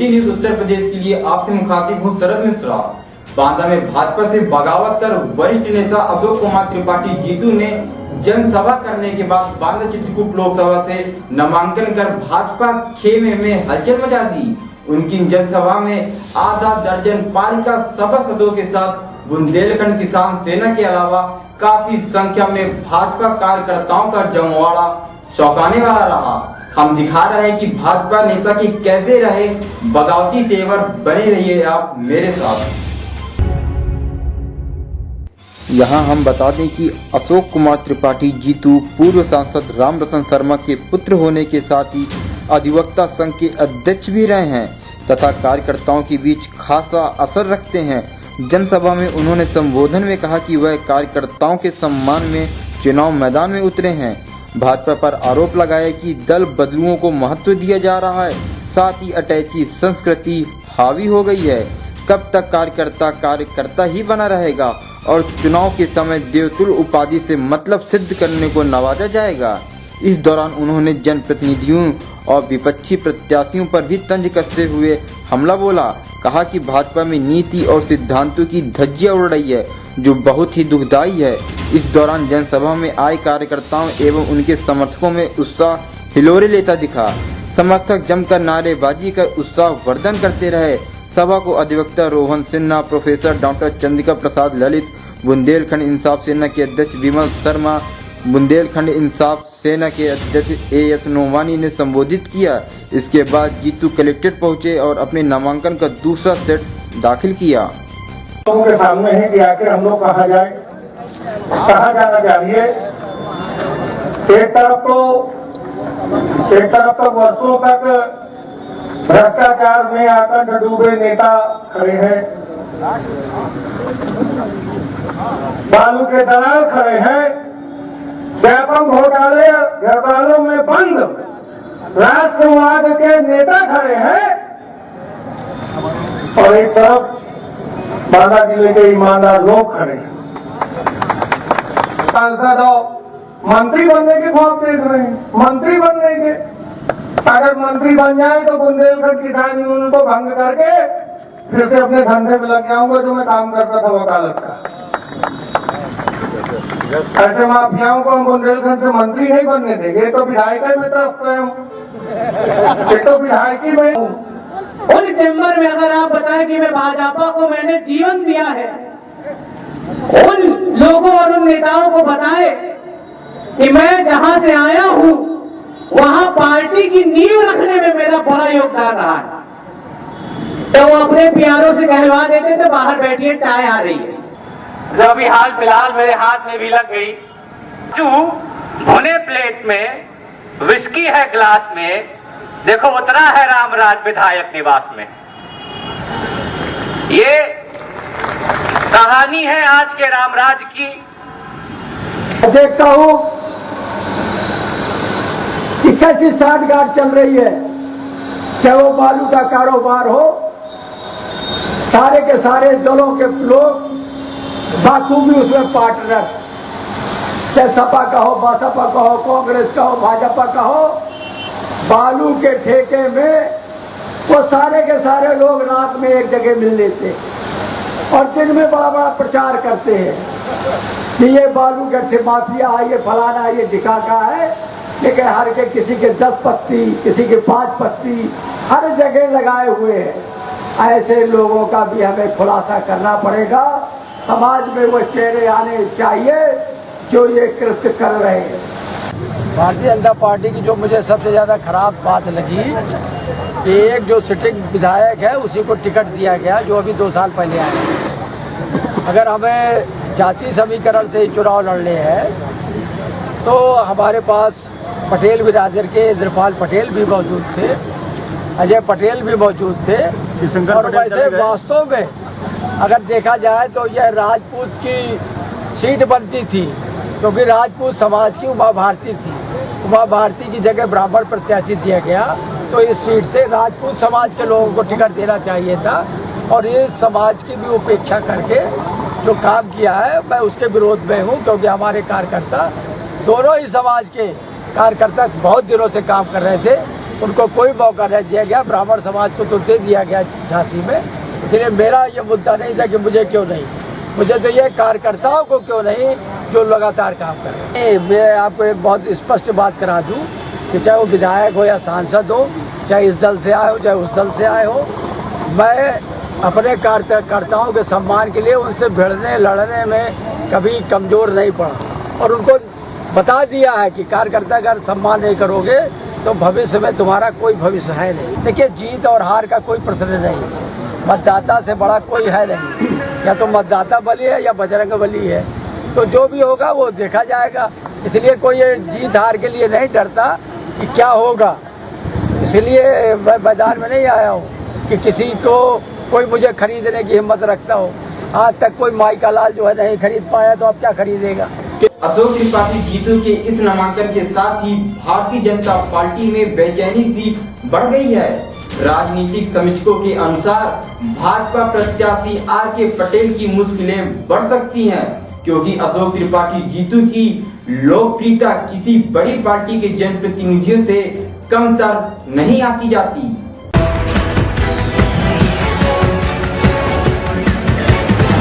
City news Uttar Pradesh के लिए आपसे मुखातिब हूँ शरद मिश्रा। बांदा में भाजपा से बगावत कर वरिष्ठ नेता अशोक कुमार त्रिपाठी जीतू ने जनसभा करने के बाद बांदा चित्रकूट लोकसभा से नामांकन कर भाजपा खेमे में हलचल मचा दी। उनकी जनसभा में आधा दर्जन पालिका सभासदों के साथ बुंदेलखंड किसान सेना के अलावा काफी संख्या में भाजपा कार्यकर्ताओं का जमवाड़ा चौंकाने वाला रहा। हम दिखा रहे हैं कि भाजपा नेता के कैसे रहे बगावती तेवर। बने रहिए आप मेरे साथ। यहाँ हम बता दें कि अशोक कुमार त्रिपाठी जीतू पूर्व सांसद राम रतन शर्मा के पुत्र होने के साथ ही अधिवक्ता संघ के अध्यक्ष भी रहे हैं तथा कार्यकर्ताओं के बीच खासा असर रखते हैं। जनसभा में उन्होंने संबोधन में कहा कि वह कार्यकर्ताओं के सम्मान में चुनाव मैदान में उतरे हैं। भाजपा पर आरोप लगाया कि दल बदलुओं को महत्व दिया जा रहा है, साथ ही अटैची संस्कृति हावी हो गई है। कब तक कार्यकर्ता ही बना रहेगा और चुनाव के समय देवतुल उपाधि से मतलब सिद्ध करने को नवाजा जाएगा। इस दौरान उन्होंने जनप्रतिनिधियों और विपक्षी प्रत्याशियों पर भी तंज कसते हुए हमला बोला। कहा कि भाजपा में नीति और सिद्धांतों की धज्जियां उड़ रही है जो बहुत ही दुखदायी है। इस दौरान जनसभा में आए कार्यकर्ताओं एवं उनके समर्थकों में उत्साह हिलोरे लेता दिखा। समर्थक जमकर नारेबाजी कर उत्साह वर्धन करते रहे। सभा को अधिवक्ता रोहन सिन्हा, प्रोफेसर डॉक्टर चंद्रिका प्रसाद ललित, बुंदेलखंड इंसाफ सेना के अध्यक्ष विमल शर्मा, बुंदेलखंड इंसाफ सेना के अध्यक्ष एएस नोमानी ने संबोधित किया। इसके बाद जीतू कलेक्ट्रेट पहुंचे और अपने नामांकन का दूसरा सेट दाखिल किया। लोगों के सामने है कि आखिर हम लोग कहा जाना चाहिए। एक तरफ तो वर्षों तक भ्रष्टाचार में आकर डूबे नेता खड़े हैं, बालू के दलाल खड़े हैं, व्यापक घोटालों में बंद राष्ट्रवाद के नेता खड़े हैं और एक तरफ बांदा जिले के ईमानदार लोग खड़े हैं। सांसद और मंत्री बनने के ख्वाब देख रहे हैं। मंत्री बनने के, अगर मंत्री बन जाए तो बुंदेलखंड किसान यूनियन को भंग करके फिर से अपने धंधे में लग जाऊंगा जो मैं काम करता था वकालत का। ऐसे माफियाओं को हम बुंदेलखंड से मंत्री नहीं बनने देंगे। तो विधायक में त्रस्त है, तो विधायकी में उन चैम्बर में अगर आप बताएं कि मैं भाजपा को मैंने जीवन दिया है, उन लोगों और उन नेताओं को बताए कि मैं जहां से आया हूं वहां पार्टी की नींव रखने में मेरा बड़ा योगदान रहा है, तो वो अपने प्यारों से कहलवा देते थे बाहर बैठिए चाय आ रही है। जो अभी हाल फिलहाल मेरे हाथ में भी लग गई, जो भुने प्लेट में विस्की है ग्लास में, देखो उतरा है रामराज विधायक निवास में। ये कहानी है आज के रामराज की। देखता हूं कि कैसी साठगांठ चल रही है, चाहे वो बालू का कारोबार हो, सारे के सारे दलों के लोग बाखूबी उसमें पार्टनर, चाहे सपा का हो, बसपा का हो, कांग्रेस का हो, भाजपा का हो, बालू के ठेके में वो सारे के सारे लोग रात में एक जगह मिल लेते और दिन में बड़ा बड़ा प्रचार करते हैं कि ये बालू के माफिया है, ये फलाना, ये ढिकाका है। लेकिन हर के किसी के 10 पत्ती, किसी के 5 पत्ती हर जगह लगाए हुए हैं। ऐसे लोगों का भी हमें खुलासा करना पड़ेगा। समाज में वो चेहरे आने चाहिए जो ये कृत्य कर रहे हैं। भारतीय जनता पार्टी की जो मुझे सबसे ज़्यादा खराब बात लगी कि एक जो सिटिंग विधायक है उसी को टिकट दिया गया जो अभी 2 साल पहले आए। अगर हमें जाति समीकरण से चुनाव लड़ने हैं तो हमारे पास पटेल बिरादर के इंद्रपाल पटेल भी मौजूद थे, अजय पटेल भी मौजूद थे और वैसे वास्तव में अगर देखा जाए तो यह राजपूत की सीट बनती थी क्योंकि राजपूत समाज की उमा भारती थी। उमा भारती की जगह ब्राह्मण प्रत्याशी दिया गया, तो इस सीट से राजपूत समाज के लोगों को टिकट देना चाहिए था और इस समाज की भी उपेक्षा करके जो काम किया है मैं उसके विरोध में हूँ, क्योंकि हमारे कार्यकर्ता दोनों ही समाज के कार्यकर्ता बहुत दिनों से काम कर रहे थे। उनको कोई मौका नहीं दिया गया। ब्राह्मण समाज को तो दे दिया गया झांसी में, इसलिए मेरा ये मुद्दा नहीं था कि मुझे क्यों नहीं, मुझे तो ये कार्यकर्ताओं को क्यों नहीं जो लगातार काम कर रहे हैं। मैं आपको एक बहुत स्पष्ट बात करा दूं कि चाहे वो विधायक हो या सांसद हो, चाहे इस दल से आए हो चाहे उस दल से आए हो, मैं अपने कार्यकर्ताओं के सम्मान के लिए उनसे भिड़ने लड़ने में कभी कमज़ोर नहीं पड़ा और उनको बता दिया है कि कार्यकर्ता अगर सम्मान नहीं करोगे तो भविष्य में तुम्हारा कोई भविष्य है नहीं। देखिए, जीत और हार का कोई प्रश्न नहीं, मतदाता से बड़ा कोई है नहीं, या तो मतदाता बली है या बजरंग बली है, तो जो भी होगा वो देखा जाएगा। इसलिए कोई ये जीत हार के लिए नहीं डरता कि क्या होगा, इसलिए मैं मैदान में नहीं आया हूँ कि किसी को कोई मुझे खरीदने की हिम्मत रखता हो। आज तक कोई माई का लाल जो है नहीं खरीद पाया, तो अब क्या खरीदेगा। अशोक त्रिपाठी जीतू के इस नामांकन के साथ ही भारतीय जनता पार्टी में बेचैनी सी बढ़ गई है। राजनीतिक समीक्षकों के अनुसार भाजपा प्रत्याशी आर.के. पटेल की मुश्किलें बढ़ सकती हैं, क्योंकि अशोक त्रिपाठी जीतू की लोकप्रियता किसी बड़ी पार्टी के जनप्रतिनिधियों से कमतर नहीं आती जाती।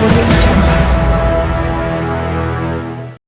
Audio